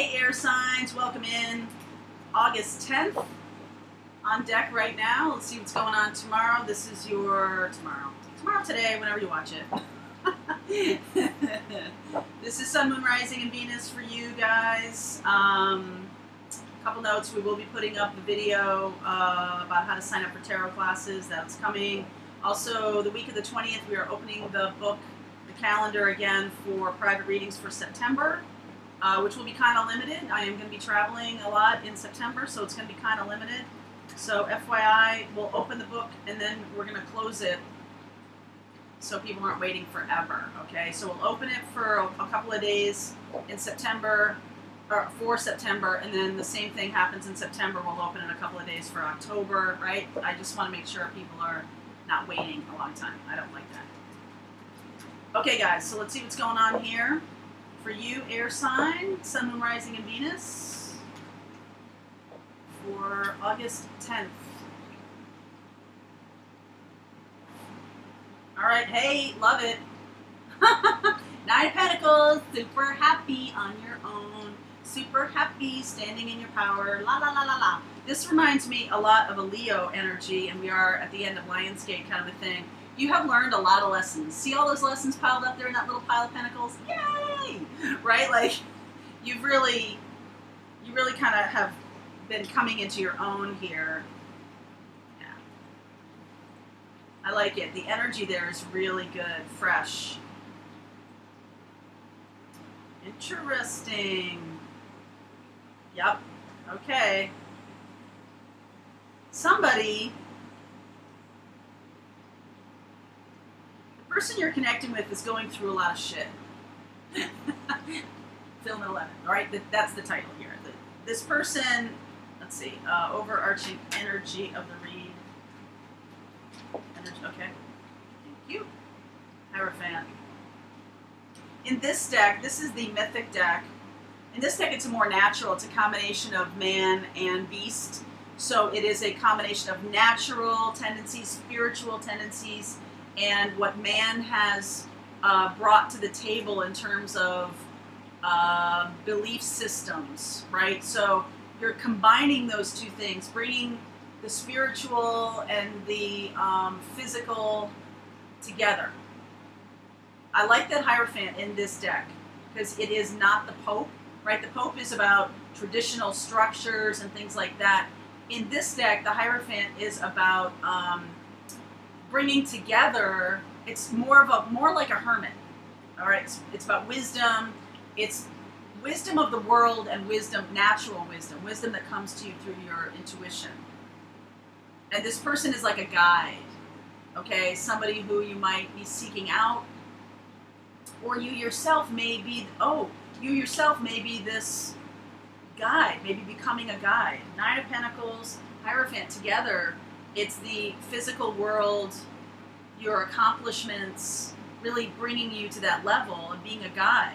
Hey air signs, welcome in. August 10th on deck right now. Let's see what's going on tomorrow. This is your tomorrow today, whenever you watch it. This is Sun, Moon, Rising, and Venus for you guys. Couple notes, we will be putting up the video about how to sign up for tarot classes. That's coming. Also, the week of the 20th, we are opening the book, the calendar again for private readings for September. Which will be kind of limited. I am going to be traveling a lot in September, so it's going to be kind of limited. So FYI, we'll open the book and then we're going to close it so people aren't waiting forever, okay? So we'll open it for a couple of days in September, or for September, and then the same thing happens in September. We'll open it a couple of days for October, right? I just want to make sure people are not waiting a long time. I don't like that. Okay, guys, so let's see what's going on here. For you, air sign, Sun, Moon, Rising, and Venus for August 10th. All right, hey, love it. Nine of Pentacles, super happy on your own, super happy, standing in your power, la la la la la. This reminds me a lot of a Leo energy, and we are at the end of Lionsgate kind of a thing. You have learned a lot of lessons. See all those lessons piled up there in that little pile of pentacles? Yay! Right? Like, you really kind of have been coming into your own here. Yeah. I like it. The energy there is really good, fresh. Interesting. Yep. Okay. Somebody... The person you're connecting with is going through a lot of shit. Film 11. All right, that's the title here. This person, let's see, overarching energy of the read. Energy, okay. Thank you. Hierophant. In this deck, this is the mythic deck. In this deck, it's a more natural. It's a combination of man and beast. So it is a combination of natural tendencies, spiritual tendencies, and what man has brought to the table in terms of belief systems, right? So you're combining those two things, bringing the spiritual and the physical together. I like that Hierophant in this deck because it is not the Pope, right? The Pope is about traditional structures and things like that. In this deck, the Hierophant is about bringing together. It's more like a hermit. All right, it's about wisdom. It's wisdom of the world and wisdom, natural wisdom that comes to you through your intuition. And this person is like a guide, okay? Somebody who you might be seeking out, or you yourself may be. You yourself may be this guide, maybe becoming a guide. Nine of Pentacles, Hierophant together. It's the physical world, your accomplishments, really bringing you to that level of being a guide.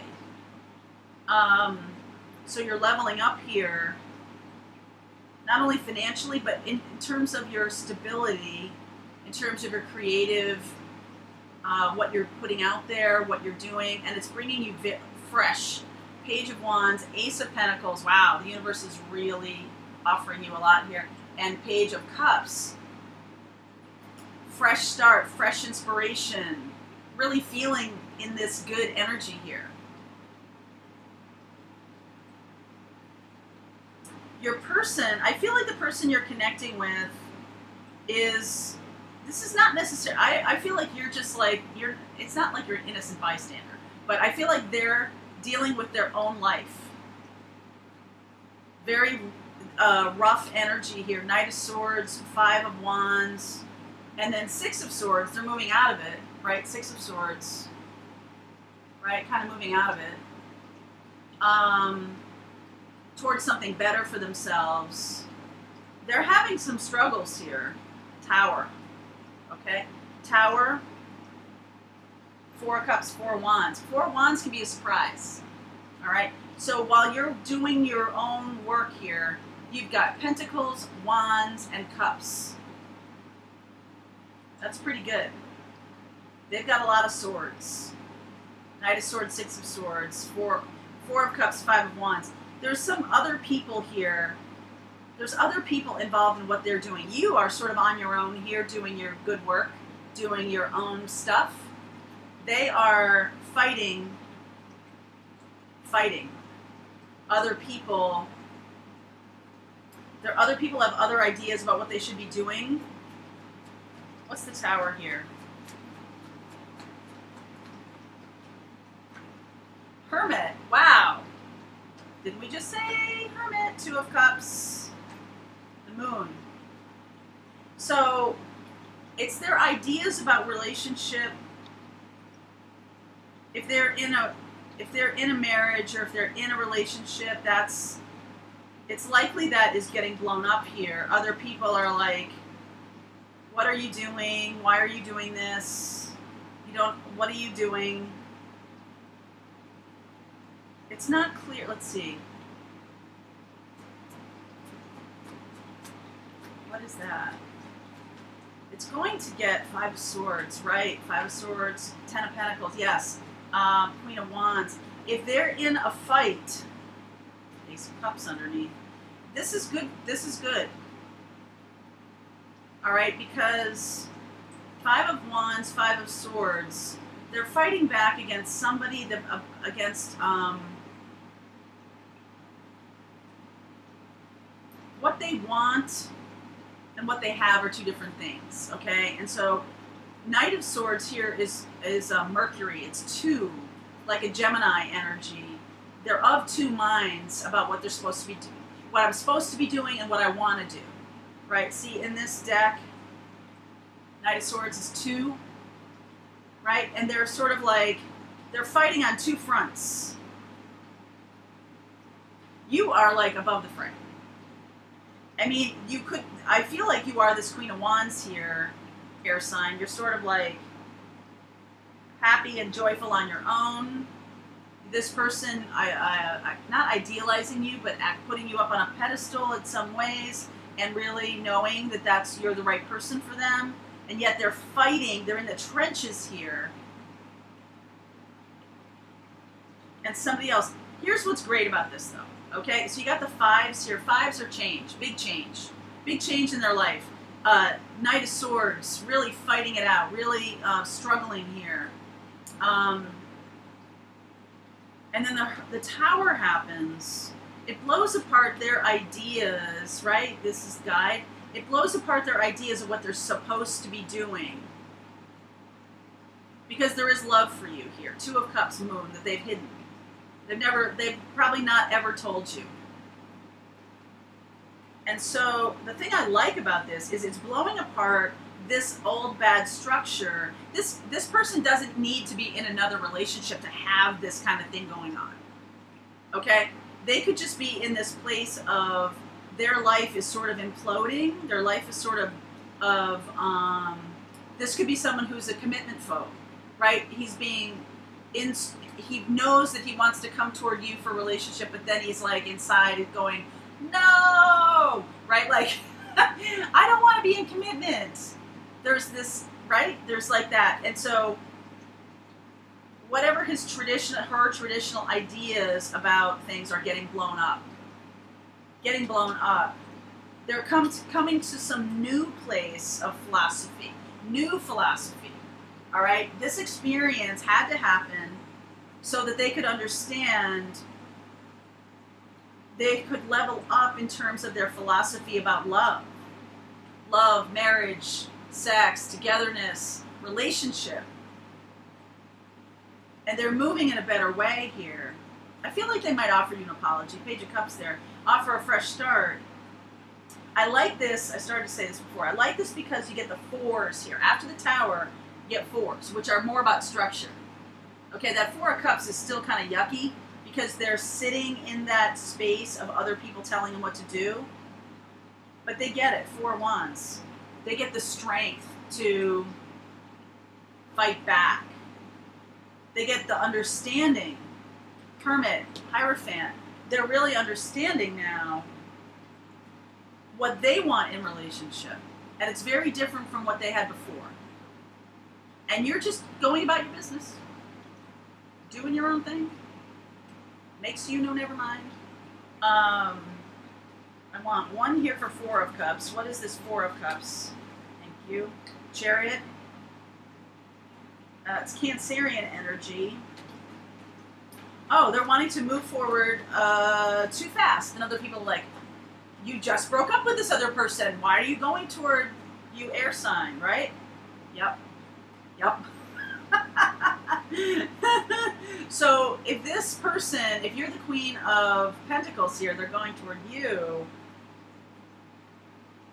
So you're leveling up here, not only financially, but in terms of your stability, in terms of your creative, what you're putting out there, what you're doing, and it's bringing you fresh. Page of Wands, Ace of Pentacles. Wow, the universe is really offering you a lot here. And Page of Cups. Fresh start, fresh inspiration, really feeling in this good energy here. Your person, I feel like the person you're connecting with this is not necessary. I feel like you're just like, it's not like you're an innocent bystander, but I feel like they're dealing with their own life. Very rough energy here. Knight of Swords, Five of Wands, and then Six of Swords. They're moving out of it, right? Six of Swords, right? Kind of moving out of it. Towards something better for themselves. They're having some struggles here. Tower, okay? Tower, Four of Cups, Four of Wands. Four of Wands can be a surprise, all right? So while you're doing your own work here, you've got Pentacles, Wands, and Cups. That's pretty good. They've got a lot of swords. Knight of Swords, Six of Swords, Four of Cups, Five of Wands. there's some other people here. There's other people involved in what they're doing. You are sort of on your own here doing your good work, doing your own stuff. They are fighting other people. Other people have other ideas about what they should be doing. What's the Tower here? Hermit. Wow. Didn't we just say Hermit? Two of Cups. The Moon. So it's their ideas about relationship. If they're in a marriage or if they're in a relationship, it's likely that is getting blown up here. Other people are like, what are you doing? Why are you doing this? What are you doing? It's not clear. Let's see. What is that? It's going to get Five of Swords, right? Five of Swords, Ten of Pentacles, yes. Queen of Wands. If they're in a fight, Ace of Cups underneath. This is good. This is good. All right, because Five of Wands, Five of Swords, they're fighting back against somebody, against what they want and what they have are two different things, okay? And so Knight of Swords here is Mercury. It's two, like a Gemini energy. They're of two minds about what they're supposed to be doing, what I'm supposed to be doing and what I want to do, right? See, in this deck, Knight of Swords is two, right? And they're sort of like, they're fighting on two fronts. You are like above the fray. I mean, I feel like you are this Queen of Wands here, air sign. You're sort of like happy and joyful on your own. This person, I not idealizing you, but putting you up on a pedestal in some ways, and really knowing that you're the right person for them. And yet they're fighting. They're in the trenches here. And somebody else. Here's what's great about this, though. Okay, so you got the fives here. Fives are change, big change in their life. Knight of Swords, really fighting it out, really struggling here. And then the Tower happens. It blows apart their ideas, right? This is guide. It blows apart their ideas of what they're supposed to be doing. Because there is love for you here. Two of Cups, Moon, that they've hidden. They've probably not ever told you. And so the thing I like about this is it's blowing apart this old bad structure. This person doesn't need to be in another relationship to have this kind of thing going on. Okay? They could just be in this place of their life is sort of imploding. Their life is sort of this could be someone who's a commitment phobe, right? He knows that he wants to come toward you for a relationship, but then he's like inside going, no, right? Like, I don't want to be in commitment. There's this, right? There's like that. And so whatever her traditional ideas about things are getting blown up. They're coming to some new place of philosophy. All right? This experience had to happen so that they could understand, they could level up in terms of their philosophy about love. Love, marriage, sex, togetherness, relationship. And they're moving in a better way here. I feel like they might offer you an apology. Page of Cups there. Offer a fresh start. I like this. I started to say this before. I like this because you get the fours here. After the Tower, you get fours, which are more about structure. Okay, that Four of Cups is still kind of yucky because they're sitting in that space of other people telling them what to do. But they get it. Four of Wands. They get the strength to fight back. They get the understanding. Hermit, Hierophant. They're really understanding now what they want in relationship. And it's very different from what they had before. And you're just going about your business. Doing your own thing. Makes you no never mind. I want one here for Four of Cups. What is this Four of Cups? Thank you. Chariot. It's Cancerian energy. Oh, they're wanting to move forward too fast. And other people are like, you just broke up with this other person. Why are you going toward you air sign, right? Yep. Yep. So if this person, if you're the Queen of Pentacles here, they're going toward you,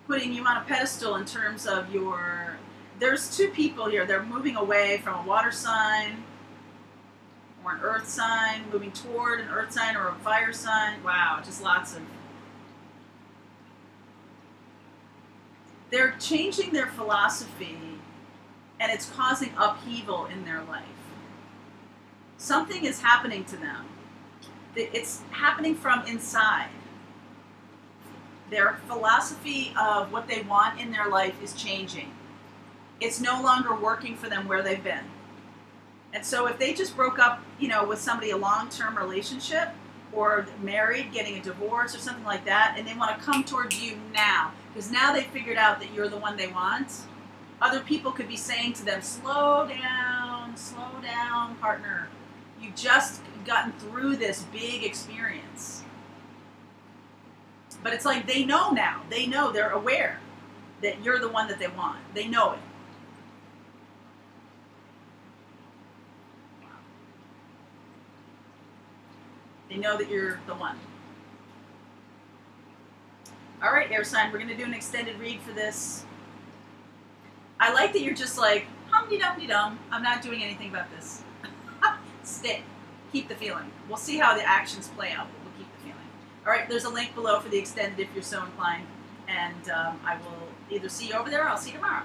putting you on a pedestal in terms of your, there's two people here. They're moving away from a water sign or an earth sign, moving toward an earth sign or a fire sign. Wow, just lots of, they're changing their philosophy and it's causing upheaval in their life. Something is happening to them. It's happening from inside. Their philosophy of what they want in their life is changing. It's no longer working for them where they've been. And so if they just broke up, you know, with somebody, a long-term relationship, or married, getting a divorce or something like that, and they want to come towards you now, because now they figured out that you're the one they want, other people could be saying to them, slow down, partner. You've just gotten through this big experience. But it's like they know now. They know, they're aware that you're the one that they want. They know it. They know that you're the one. All right, air sign, we're going to do an extended read for this. I like that you're just like, hum-de-dum-de-dum. I'm not doing anything about this. Stay. Keep the feeling. We'll see how the actions play out, but we'll keep the feeling. All right, there's a link below for the extended if you're so inclined. And I will either see you over there or I'll see you tomorrow.